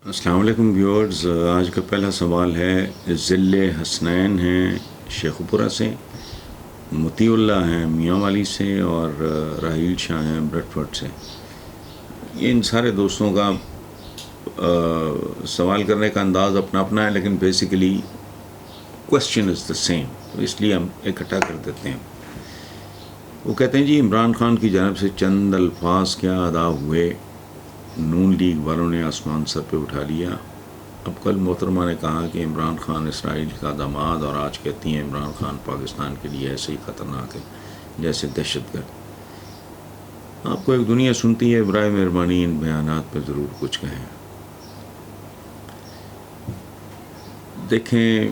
السلام علیکم ویورز. آج کا پہلا سوال ہے ذل حسنین ہیں شیخو پورہ سے، مطیع اللہ ہیں میاں والی سے، اور راحیل شاہ ہیں بریڈ فورڈ سے. یہ ان سارے دوستوں کا سوال کرنے کا انداز اپنا اپنا ہے، لیکن basically question is the same, تو اس لیے ہم اکٹھا کر دیتے ہیں. وہ کہتے ہیں جی عمران خان کی جانب سے چند الفاظ کیا ادا ہوئے، نون لیگ والوں نے آسمان سر پہ اٹھا لیا. اب کل محترمہ نے کہا کہ عمران خان اسرائیل کا داماد، اور آج کہتی ہیں عمران خان پاکستان کے لیے ایسے ہی خطرناک ہے جیسے دہشت گرد. آپ کو ایک دنیا سنتی ہے، برائے مہربانی ان بیانات پہ ضرور کچھ کہیں. دیکھیں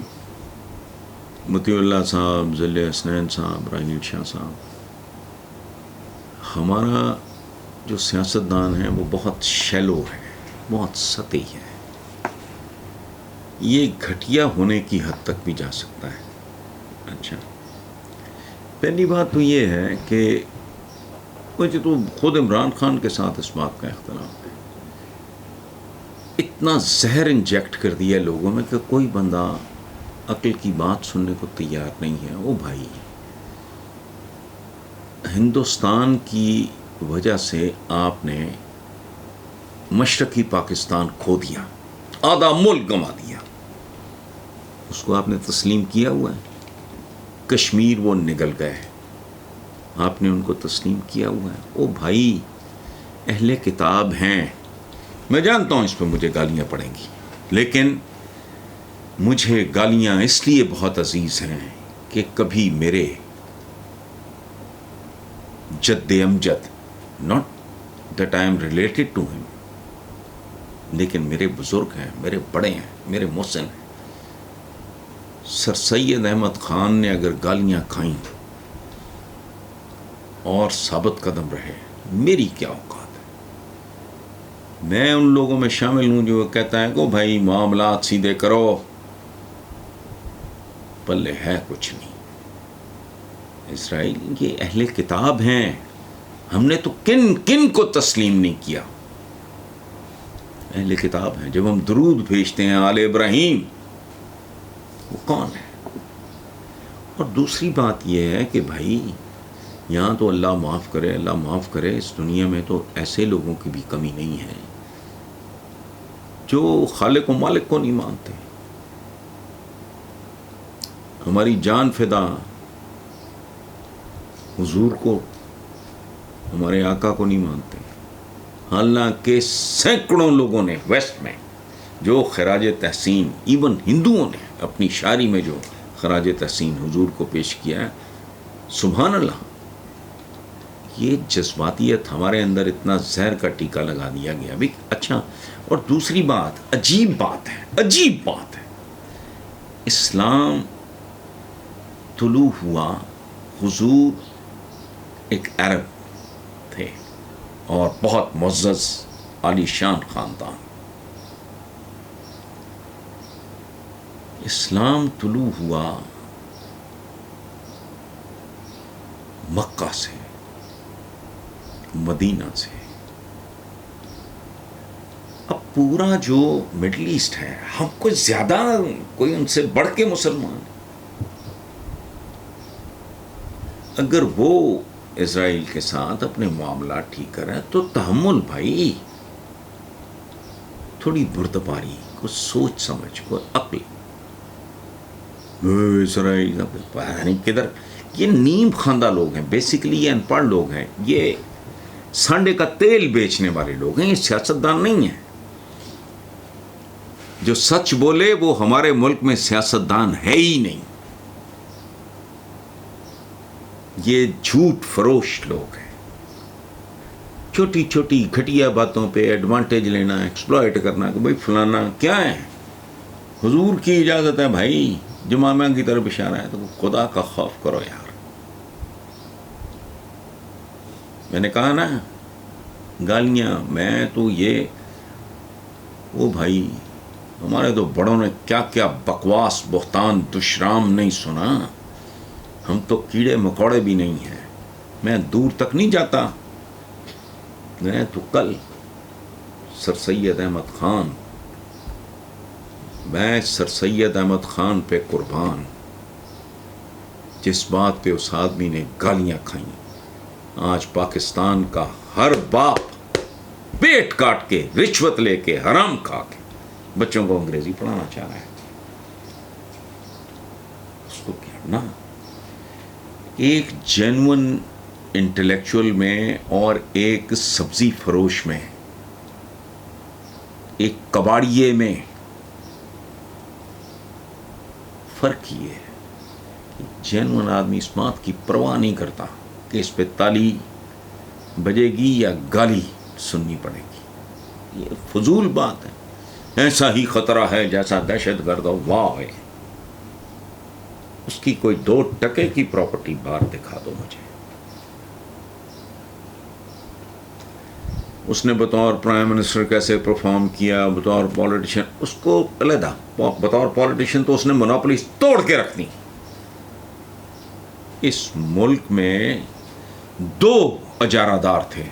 مطیع اللہ صاحب، ذل حسنین صاحب، راحیل شاہ صاحب، ہمارا جو سیاستدان ہیں وہ بہت شیلو ہے، بہت سطحی ہے. یہ گھٹیا ہونے کی حد تک بھی جا سکتا ہے. اچھا، پہلی بات تو یہ ہے کہ مجھے تو خود عمران خان کے ساتھ اس بات کا اختلاف ہے. اتنا زہر انجیکٹ کر دیا لوگوں میں کہ کوئی بندہ عقل کی بات سننے کو تیار نہیں ہے. او بھائی، ہندوستان کی وجہ سے آپ نے مشرقی پاکستان کھو دیا، آدھا ملک گنوا دیا. اس کو آپ نے تسلیم کیا ہوا ہے. کشمیر وہ نگل گئے، آپ نے ان کو تسلیم کیا ہوا ہے. او بھائی، اہل کتاب ہیں. میں جانتا ہوں اس پہ مجھے گالیاں پڑیں گی، لیکن مجھے گالیاں اس لیے بہت عزیز ہیں کہ کبھی میرے جد امجد، not that I am related to him، لیکن میرے بزرگ ہیں، میرے بڑے ہیں، میرے محسن ہیں. سر سید احمد خان نے اگر گالیاں کھائیں اور ثابت قدم رہے، میری کیا اوقات ہے؟ میں ان لوگوں میں شامل ہوں جو کہتا ہے کہ بھائی معاملات سیدھے کرو. پلے ہے کچھ نہیں. اسرائیل یہ اہل کتاب ہیں. ہم نے تو کن کو تسلیم نہیں کیا؟ اہل کتاب ہیں. جب ہم درود بھیجتے ہیں آل ابراہیم، وہ کون ہے؟ اور دوسری بات یہ ہے کہ بھائی یہاں تو اللہ معاف کرے، اللہ معاف کرے، اس دنیا میں تو ایسے لوگوں کی بھی کمی نہیں ہے جو خالق و مالک کو نہیں مانتے. ہماری جان فدا حضور کو، ہمارے آقا کو نہیں مانتے. حالانکہ سینکڑوں لوگوں نے ویسٹ میں جو خراج تحسین، ایون ہندوؤں نے اپنی شاعری میں جو خراج تحسین حضور کو پیش کیا ہے، سبحان اللہ. یہ جذباتیت ہمارے اندر اتنا زہر کا ٹیکا لگا دیا گیا بھی. اچھا، اور دوسری بات، عجیب بات ہے، اسلام طلوع ہوا، حضور ایک عرب تھے اور بہت معزز عالی شان خاندان. اسلام طلوع ہوا مکہ سے، مدینہ سے. اب پورا جو مڈل ایسٹ ہے، ہم کوئی زیادہ، کوئی ان سے بڑھ کے مسلمان. اگر وہ اسرائیل کے ساتھ اپنے معاملات ٹھیک کریں تو تحمل بھائی، تھوڑی بردباری، کچھ سوچ سمجھ، کوئی عقل. اسرائیل پتہ نہیں کدھر. یہ نیم خواندہ لوگ ہیں، بیسیکلی یہ ان پڑھ لوگ ہیں، یہ سانڈے کا تیل بیچنے والے لوگ ہیں. یہ سیاستدان نہیں ہیں. جو سچ بولے وہ ہمارے ملک میں سیاستدان ہے ہی نہیں. یہ جھوٹ فروش لوگ ہیں. چھوٹی چھوٹی گھٹیا باتوں پہ ایڈوانٹیج لینا، ایکسپلائٹ کرنا کہ بھائی فلانا کیا ہے. حضور کی اجازت ہے بھائی، جمامہ کی طرف اشارہ ہے، تو خدا کا خوف کرو یار. میں نے کہا نا گالیاں، میں تو یہ، وہ بھائی ہمارے تو بڑوں نے کیا کیا بکواس، بہتان، دشرام نہیں سنا. ہم تو کیڑے مکوڑے بھی نہیں ہیں. میں دور تک نہیں جاتا. میں تو کل سر سید احمد خان میں سر سید احمد خان پہ قربان، جس بات پہ اس آدمی نے گالیاں کھائیں، آج پاکستان کا ہر باپ پیٹ کاٹ کے، رشوت لے کے، حرام کھا کے بچوں کو انگریزی پڑھانا چاہ رہا ہے. اس کو کیا نا، ایک جینون انٹلیکچوئل میں اور ایک سبزی فروش میں، ایک کباڑیے میں فرق یہ ہے. جینون آدمی اس بات کی پرواہ نہیں کرتا کہ اس پہ تالی بجے گی یا گالی سننی پڑے گی. یہ فضول بات ہے. ایسا ہی خطرہ ہے جیسا دہشت گرد واہ ہے. اس کی کوئی 2 ٹکے کی پراپرٹی باہر دکھا دو مجھے. اس نے بطور پرائم منسٹر کیسے پرفارم کیا، بطور پولیٹیشین، اس کو علیحدہ. بطور پولیٹیشین تو اس نے مونوپولیز توڑ کے رکھ دی. اس ملک میں 2 اجارہ دار تھے،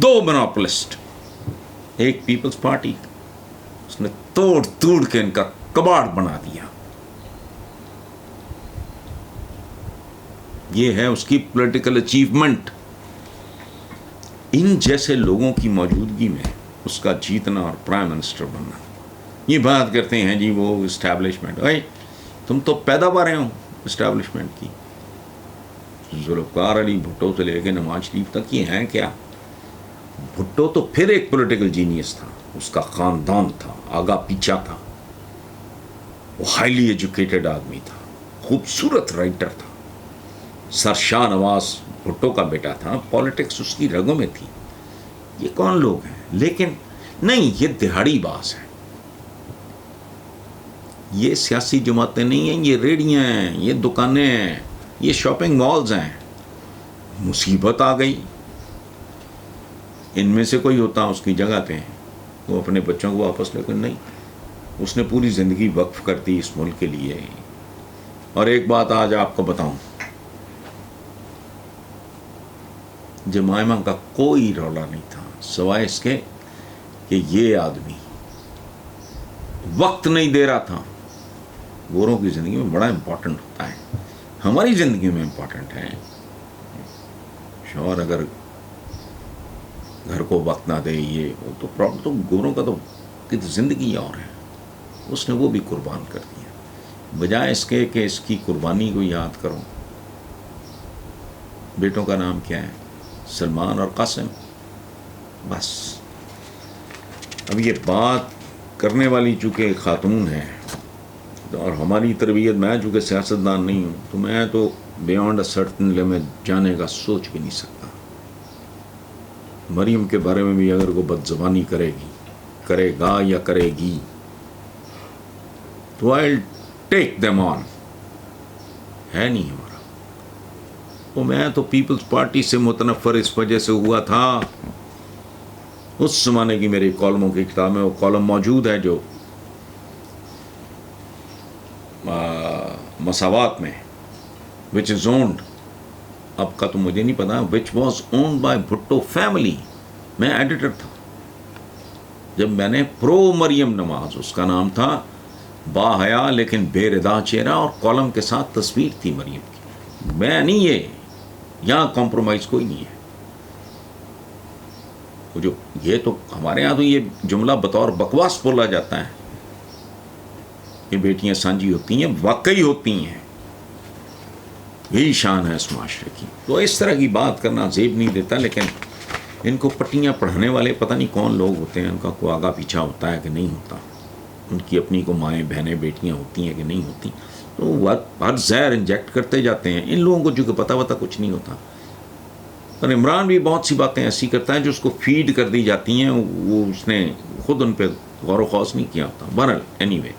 2 مونوپولسٹ. ایک پیپلز پارٹی، اس نے توڑ کے ان کا کباڑ بنا دیا. یہ ہے اس کی پولیٹیکل اچیومنٹ. ان جیسے لوگوں کی موجودگی میں اس کا جیتنا اور پرائم منسٹر بننا. یہ بات کرتے ہیں جی وہ اسٹیبلشمنٹ. بھائی تم تو پیداوار ہو اسٹیبلشمنٹ کی. ذوالفقار علی بھٹو سے لے کے نواز شریف تک یہ ہیں کیا؟ بھٹو تو پھر ایک پولیٹیکل جینیس تھا، اس کا خاندان تھا، آگا پیچھا تھا. وہ ہائیلی ایجوکیٹڈ آدمی تھا، خوبصورت رائٹر تھا. سر شاہ نواز بھٹو کا بیٹا تھا، پالیٹکس اس کی رگوں میں تھی. یہ کون لوگ ہیں؟ لیکن نہیں، یہ دہاڑی باز ہے. یہ سیاسی جماعتیں نہیں ہیں، یہ ریڑیاں ہیں، یہ دکانیں ہیں، یہ شاپنگ مالز ہیں. مصیبت آ گئی، ان میں سے کوئی ہوتا اس کی جگہ پہ وہ اپنے بچوں کو واپس لے کر نہیں. اس نے پوری زندگی وقف کر دی اس ملک کے لیے. اور ایک بات آج آپ کو بتاؤں، جمائمہ کا کوئی رولا نہیں تھا سوائے اس کے کہ یہ آدمی وقت نہیں دے رہا تھا. گوروں کی زندگی میں بڑا امپورٹنٹ ہوتا ہے، ہماری زندگی میں امپورٹنٹ ہے. شوہر اگر گھر کو وقت نہ دے، یہ وہ تو پرابلم. تو گوروں کا تو زندگی اور ہے. اس نے وہ بھی قربان کر دیا، بجائے اس کے کہ اس کی قربانی کو یاد کرو. بیٹوں کا نام کیا ہے؟ سلمان اور قاسم. بس اب یہ بات کرنے والی چونکہ خاتون ہے اور ہماری تربیت، میں چونکہ سیاستدان نہیں ہوں تو میں تو بیانڈ اے سرٹن لمٹ جانے کا سوچ بھی نہیں سکتا. مریم کے بارے میں بھی اگر کوئی بد زبانی کرے گا یا کرے گی تو I'll take them on. ہے نہیں ہمارا. تو میں تو پیپلز پارٹی سے متنفر اس وجہ سے ہوا تھا. اس زمانے کی میری کالموں کی کتاب میں وہ کالم موجود ہے جو مساوات میں which is owned، اب کا تو مجھے نہیں پتا، which was owned by Bhutto family. میں ایڈیٹر تھا جب میں نے پرو مریم نواز، اس کا نام تھا با حیا لیکن بے ردا چہرہ، اور کالم کے ساتھ تصویر تھی مریم کی. میں نہیں، یہ یہاں کمپرومائز کوئی نہیں ہے. جو یہ تو ہمارے ہاں تو یہ جملہ بطور بکواس بولا جاتا ہے کہ بیٹیاں سانجی ہوتی ہیں، واقعی ہوتی ہیں. یہی شان ہے اس معاشرے کی. تو اس طرح کی بات کرنا زیب نہیں دیتا. لیکن ان کو پٹیاں پڑھانے والے پتہ نہیں کون لوگ ہوتے ہیں، ان کا کوئی آگا پیچھا ہوتا ہے کہ نہیں ہوتا، ان کی اپنی کو مائیں بہنیں بیٹیاں ہوتی ہیں کہ نہیں ہوتی، تو وہ ہر زہر انجیکٹ کرتے جاتے ہیں. ان لوگوں کو جو کہ پتہ کچھ نہیں ہوتا. اور عمران بھی بہت سی باتیں ایسی کرتا ہے جو اس کو فیڈ کر دی جاتی ہیں، وہ اس نے خود ان پہ غور و خوض نہیں کیا ہوتا. بہرحال اینی وے